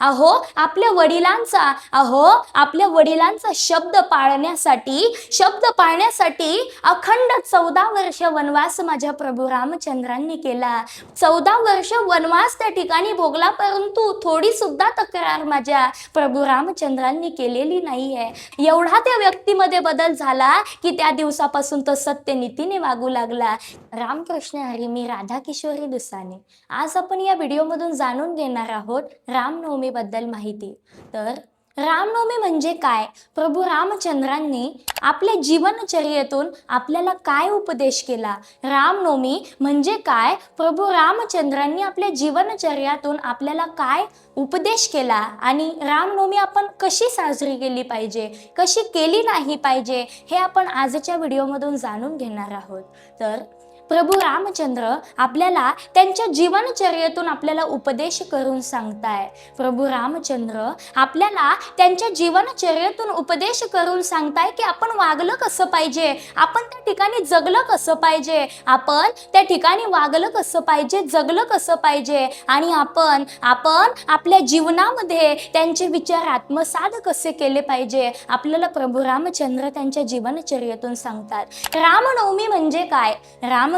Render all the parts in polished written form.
अहो आपल्या वडिलांचा शब्द पाळण्यासाठी अखंड 14 वर्ष वनवास माझ्या प्रभू रामचंद्रांनी केला. 14 वर्ष वनवास त्या ठिकाणी भोगला, परंतु थोडी सुद्धा तक्रार माझ्या प्रभू रामचंद्रांनी केलेली नाहीये. एवढा त्या व्यक्तीमध्ये बदल झाला की त्या दिवसापासून तो सत्यनीतीने वागू लागला. रामकृष्ण हरी, मी राधा किशोरी दुसाने. आज आपण या व्हिडिओमधून जाणून घेणार आहोत रामनवमी बद्दल माहिती. तर रामनवमी म्हणजे काय, प्रभू रामचंद्रांनी आपल्या जीवनचर्येतून आपल्याला काय उपदेश केला, रामनवमी म्हणजे काय, प्रभू रामचंद्रांनी आपल्या जीवनचर्यातून आपल्याला काय उपदेश केला आणि रामनवमी आपण कशी साजरी केली पाहिजे, कशी केली नाही पाहिजे, हे आपण आजच्या व्हिडिओमधून जाणून घेणार आहोत. तर प्रभू रामचंद्र आपल्याला त्यांच्या जीवनचर्येतून आपल्याला उपदेश करून सांगताय. प्रभू रामचंद्र आपल्याला त्यांच्या जीवनचर्येतून उपदेश करून सांगताय की आपण वागलं कसं पाहिजे, आपण त्या ठिकाणी जगलं कसं पाहिजे, आपण त्या ठिकाणी वागलं कसं पाहिजे, जगलं कसं पाहिजे आणि आपण आपल्या जीवनामध्ये त्यांचे विचार आत्मसात कसे केले पाहिजे, आपल्याला प्रभू रामचंद्र त्यांच्या जीवनचर्येतून सांगतात. रामनवमी म्हणजे काय, रामनवमी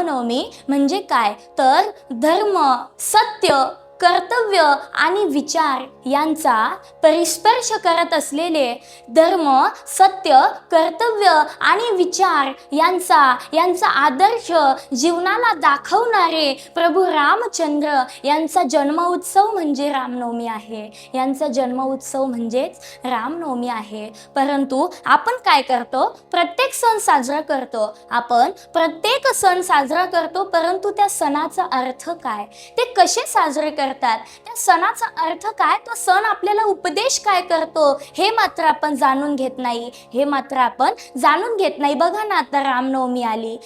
म्हणजे काय तर धर्म, सत्य, कर्तव्य आणि विचार यांचा परिस्पर्श करत असलेले, धर्म, सत्य, कर्तव्य आणि विचार यांचा आदर्श जीवनाला दाखवणारे प्रभू रामचंद्र यांचा जन्मोत्सव म्हणजे रामनवमी आहे. यांचा जन्मोत्सव म्हणजेच रामनवमी आहे. परंतु आपण काय करतो, प्रत्येक सण साजरा करतो, आपण प्रत्येक सण साजरा करतो, परंतु त्या सणाचा अर्थ काय, ते कसे साजरे करतात, त्या सणाचा अर्थ काय, तो सण आपल्याला उपदेश काय करतो, हे मात्र आपण जाणून घेत नाही. बघा ना, आता रामनवमी आली.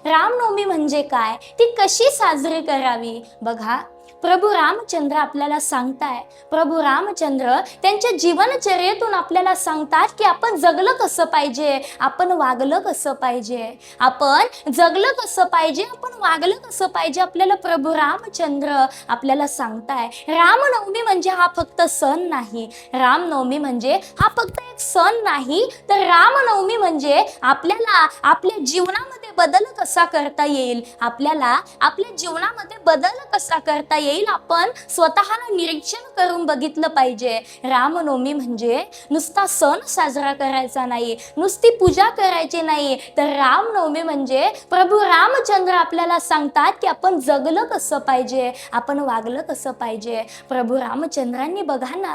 रामनवमी म्हणजे काय, ती कशी साजरी करावी. बघा, प्रभू रामचंद्र आपल्याला सांगताय, प्रभू रामचंद्र त्यांच्या जीवनचर्येतून आपल्याला सांगतात की आपण जगलं कसं पाहिजे, आपण वागलं कसं पाहिजे, आपण जगलं कसं पाहिजे, आपण वागलं कसं पाहिजे, आपल्याला प्रभू रामचंद्र आपल्याला सांगताय. रामनवमी म्हणजे हा फक्त सण नाही, रामनवमी म्हणजे हा फक्त एक सण नाही, तर रामनवमी म्हणजे आपल्याला आपल्या जीवनामध्ये बदल कसा करता येईल, आपल्याला आपल्या जीवनामध्ये बदल कसा करता येईल, आपण स्वतःला निरीक्षण करून बघितलं पाहिजे. रामनवमी म्हणजे नुसता सण साजरा करायचा नाही, नुसती पूजा करायची नाही, तर रामनवमी म्हणजे प्रभू रामचंद्र आपल्याला सांगतात की आपण जगलं कसं पाहिजे, आपण वागलं कसं पाहिजे. प्रभू रामचंद्रांनी बघा ना,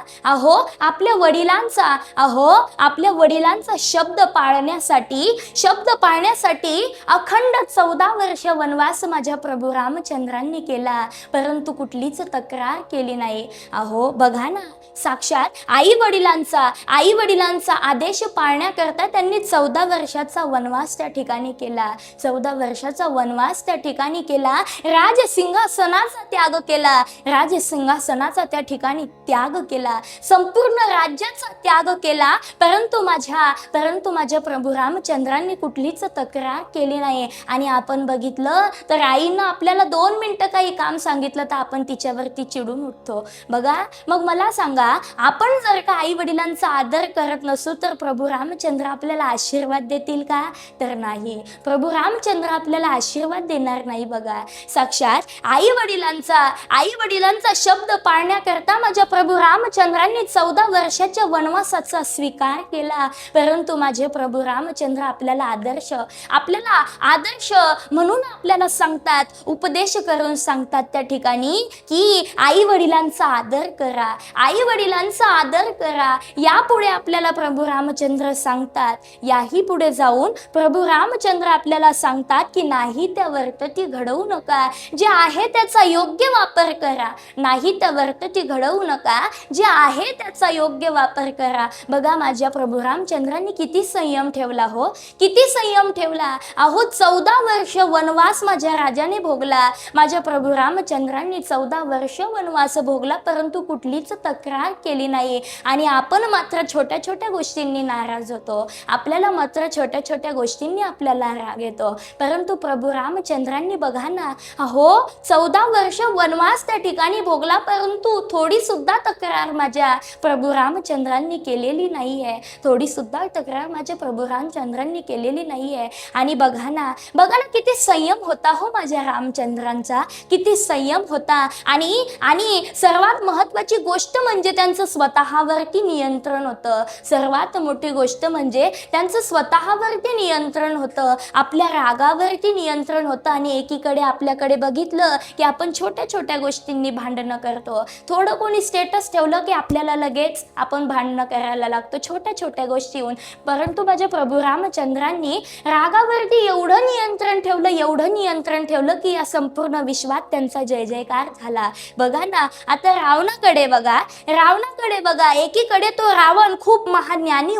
आपल्या वडिलांचा शब्द पाळण्यासाठी अखंड 14 वर्ष वनवास माझ्या प्रभू रामचंद्रांनी केला, परंतु कुठलीच तक्रार केली नाही. बघा ना, साक्षात आई वडिलांचा आदेश पाळण्याकरता त्यांनी 14 वर्षाचा वनवास त्या ठिकाणी केला. 14 वर्षाचा वनवास त्या ठिकाणी केला, राजसिंहासनाचा त्या ठिकाणी त्याग केला, संपूर्ण राज्याचा त्याग केला, परंतु माझ्या प्रभू रामचंद्रांनी कुठलीच तक्रार केली नाही. आणि आपण बघितलं तर आईनं आपल्याला 2 मिनिटं काही काम सांगितलं तर आपण तिच्यावरती चिडून उठतो. बघा, मग मला सांगा, आपण जर का आई वडिलांचा आदर करत नसू तर प्रभू रामचंद्र आपल्याला आशीर्वाद देतील का, तर नाही, प्रभू रामचंद्र आपल्याला आशीर्वाद देणार नाही. बघा, साक्षात आई वडिलांचा शब्द पाळण्याकरता माझ्या प्रभू रामचंद्रांनी 14 वर्षाच्या वनवासाचा स्वीकार केला, परंतु माझे प्रभू रामचंद्र आपल्याला आदर्श म्हणून आपल्याला सांगतात, उपदेश करून सांगतात त्या ठिकाणी की आई वडिलांचा आदर करा. यापुढे आपल्याला प्रभू रामचंद्र सांगतात, याही पुढे जाऊन प्रभू रामचंद्र आपल्याला सांगतात की नाही त्या वर्तती घडवू नका, जे आहे त्याचा योग्य वापर करा. नाही त्या वर्तती घडवू नका, जे आहे त्याचा योग्य वापर करा. बघा, माझ्या प्रभू रामचंद्रांनी किती संयम ठेवला, किती संयम ठेवला. अहो 14 वर्ष वनवास माझ्या राजाने भोगला, माझ्या प्रभू रामचंद्रांनी 14 वर्ष वनवास भोगला, परंतु कुठलीच तक्रार केली नाही. आणि आपण मात्र छोट्या छोट्या गोष्टींनी नाराज होतो, आपल्याला मात्र छोट्या छोट्या गोष्टींनी आपल्याला राग येतो. परंतु प्रभू रामचंद्रांनी बघा ना, अहो 14 वर्ष वनवास त्या ठिकाणी भोगला, परंतु थोडी सुद्धा तक्रार माझ्या प्रभू रामचंद्रांनी केलेली नाही आहे, थोडी सुद्धा तक्रार माझ्या प्रभू रामचंद्रांनी केलेली नाही आहे. आणि बघा ना किती संयम होता हो माझ्या रामचंद्रांचा, किती संयम होता. आणि सर्वात महत्त्वाची गोष्ट म्हणजे त्यांचं स्वतःवरती नियंत्रण होतं. सर्वात मोठी गोष्ट म्हणजे त्यांचं स्वतःवरती नियंत्रण होतं, आपल्या रागावरती नियंत्रण होतं. आणि एकीकडे आपल्याकडे बघितलं की आपण छोट्या छोट्या गोष्टींनी भांडणं करतो, थोडं कोणी स्टेटस ठेवलं की आपल्याला लगेच आपण भांडणं करायला लागतो छोट्या छोट्या गोष्टीहून. परंतु माझ्या प्रभू रामचंद्रांनी रागावरती एवढं नियंत्रण ठेवलं की या संपूर्ण विश्वात त्यांचा जय जयकार झाला. बघा ना, आता रावणाकडे बघा, एकीकडे तो रावण खूप महाज्ञानी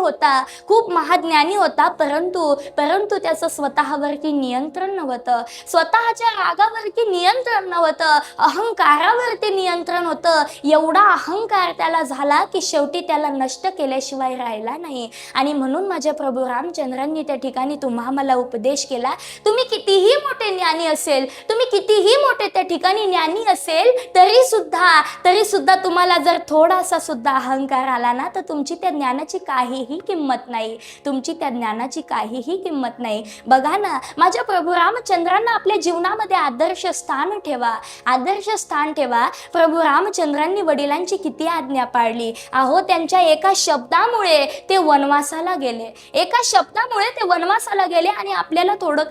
होता, परंतु त्याचं स्वतःवरती नियंत्रण नव्हतं, स्वतःच्या रागावरती नियंत्रण नव्हतं, अहंकारावरती नियंत्रण होतं. एवढा अहंकार त्याला झाला की शेवटी त्याला नष्ट केल्याशिवाय राहिला नाही. आणि म्हणून माझ्या प्रभू रामचंद्रांनी त्या ठिकाणी मला उपदेश केला, तुम्ही कितीही मोठे ज्ञानी असेल, तुम्ही कितीही मोठे त्या ठिकाणी ज्ञानी असेल, तरी सुद्धा तुम्हाला जर थोडासा सुद्धा अहंकार आला ना, तर तुमची त्या ज्ञानाची काहीही किंमत नाही. बघा ना, माझ्या प्रभू रामचंद्रांना आपल्या जीवनामध्ये आदर्श स्थान ठेवा. प्रभू रामचंद्रांनी वडिलांची किती आज्ञा पाळली. अहो त्यांच्या एका शब्दामुळे ते वनवासाला गेले आणि आपल्याला थोडं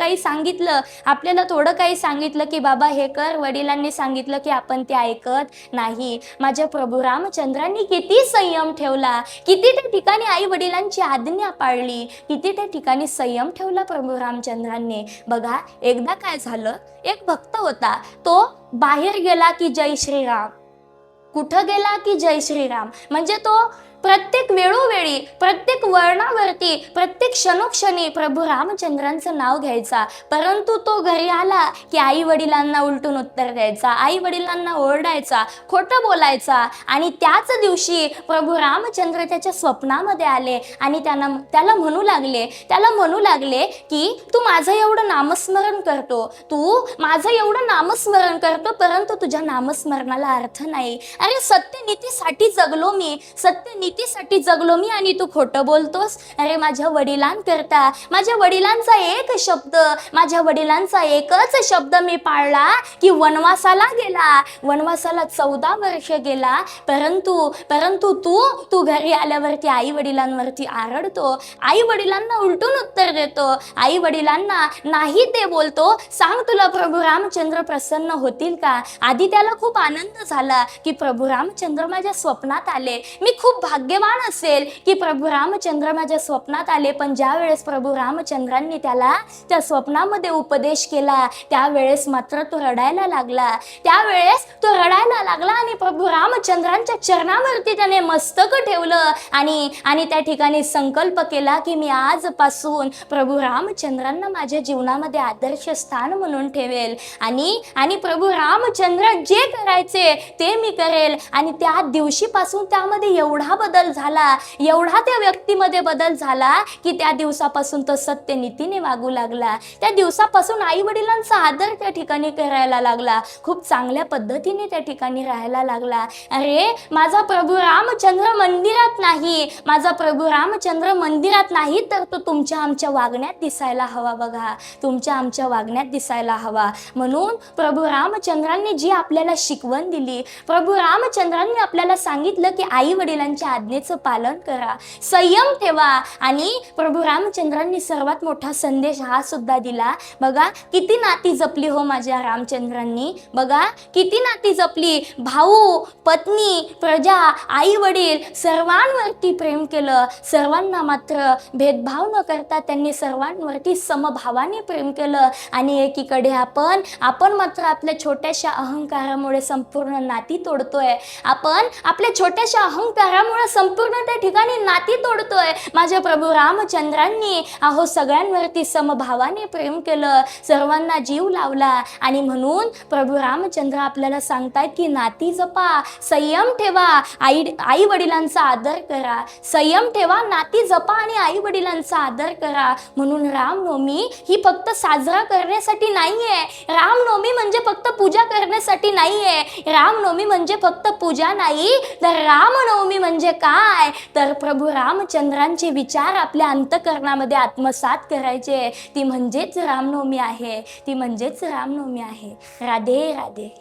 काही सांगितलं की बाबा हे कर, वडिलांनी सांगितलं की आपण ते ऐकत नाही. माझ्या प्रभू रामचंद्रांनी किती संयम ठेवला, किती त्या ठिकाणी आई वडिलांची आज्ञा पाळली, किती त्या ठिकाणी संयम ठेवला प्रभू रामचंद्रांनी. बघा, एकदा काय झालं, एक भक्त होता, तो बाहेर गेला की जय श्रीराम, कुठं गेला की जय श्रीराम. म्हणजे तो प्रत्येक वेळोवेळी, प्रत्येक वर्णावरती, प्रत्येक क्षणोक्षणी प्रभू रामचंद्रांचं नाव घ्यायचा. परंतु तो घरी आला की आई वडिलांना उलटून उत्तर द्यायचा, आई वडिलांना ओरडायचा, खोटं बोलायचा. आणि त्याच दिवशी प्रभू रामचंद्र त्याच्या स्वप्नामध्ये आले आणि त्याला म्हणू लागले की तू माझं एवढं नामस्मरण करतो, परंतु तुझ्या नामस्मरणाला अर्थ नाही. अरे सत्यनीतीसाठी जगलो मी आणि तू खोटं बोलतोस. अरे माझ्या वडिलांकरता, माझ्या वडिलांचा एकच शब्द मी पाळला की वनवासाला 14 वर्ष गेला. परंतु तू घरी आल्यावरती आई वडिलांवरती आरडतो, आई वडिलांना उलटून उत्तर देतो, आई वडिलांना नाही ते बोलतो. सांग, तुला प्रभू रामचंद्र प्रसन्न होतील का? आधी त्याला खूप आनंद झाला की प्रभू रामचंद्र माझ्या स्वप्नात आले, मी खूप भाग्यवान असेल की प्रभू रामचंद्र माझ्या स्वप्नात आले. पण ज्या वेळेस प्रभू रामचंद्रांनी त्याला त्या स्वप्नामध्ये उपदेश केला, त्यावेळेस मात्र तो रडायला लागला. आणि प्रभू रामचंद्रांच्या चरणावरती त्याने मस्तक ठेवलं आणि त्या ठिकाणी संकल्प केला की मी आजपासून प्रभू रामचंद्रांना माझ्या जीवनामध्ये आदर्श स्थान म्हणून ठेवेल. आणि प्रभू रामचंद्र जे करायचे ते मी करेल. आणि त्या दिवशीपासून त्यामध्ये एवढा त्या व्यक्तीमध्ये बदल झाला की त्या दिवसापासून तो सत्यनीतीने वागू लागला. त्या दिवसापासून आई वडिलांचा आदर त्या ठिकाणी करायला लागला, खूप चांगल्या पद्धतीने त्या ठिकाणी राहायला लागला. अरे माझा प्रभू रामचंद्र मंदिरात नाही तर तो तुमच्या आमच्या वागण्यात दिसायला हवा. बघा, तुमच्या आमच्या वागण्यात दिसायला हवा. म्हणून प्रभू रामचंद्रांनी जी आपल्याला शिकवण दिली, प्रभू रामचंद्रांनी आपल्याला सांगितलं की आई वडिलांच्या आज्ञेचं पालन करा, संयम ठेवा. आणि प्रभू रामचंद्रांनी सर्वात मोठा संदेश हा सुद्धा दिला. बघा किती नाती जपली हो माझ्या रामचंद्रांनी. बघा किती नाती जपली. भाऊ, पत्नी, प्रजा, आई वडील सर्वांवरती प्रेम केलं. सर्वांना मात्र भेदभाव न करता त्यांनी सर्वांवरती समभावाने प्रेम केलं. आणि एकीकडे आपण मात्र आपल्या छोट्याशा अहंकारामुळे संपूर्ण नाती तोडतोय. आपण आपल्या छोट्याशा अहंकारामुळे संपूर्ण त्या ठिकाणी नाती तोडतोय. माझ्या प्रभू रामचंद्रांनी अहो सगळ्यांवरती समभावाने प्रेम केलं, सर्वांना जीव लावला. आणि म्हणून प्रभू रामचंद्र आपल्याला सांगतायत की नाती जपा, संयम ठेवा, आई वडिलांचा आदर करा. संयम ठेवा, नाती जपा आणि आई वडिलांचा आदर करा. म्हणून रामनवमी ही फक्त साजरा करण्यासाठी नाहीये. रामनवमी म्हणजे फक्त पूजा करण्यासाठी नाहीये. रामनवमी म्हणजे फक्त पूजा नाही, तर रामनवमी म्हणजे काय, तर प्रभू रामचंद्रांचे विचार आपल्या अंतःकरणामध्ये आत्मसात करायचे. ती म्हणजेच रामनवमी आहे. ती म्हणजेच रामनवमी आहे. राधे राधे.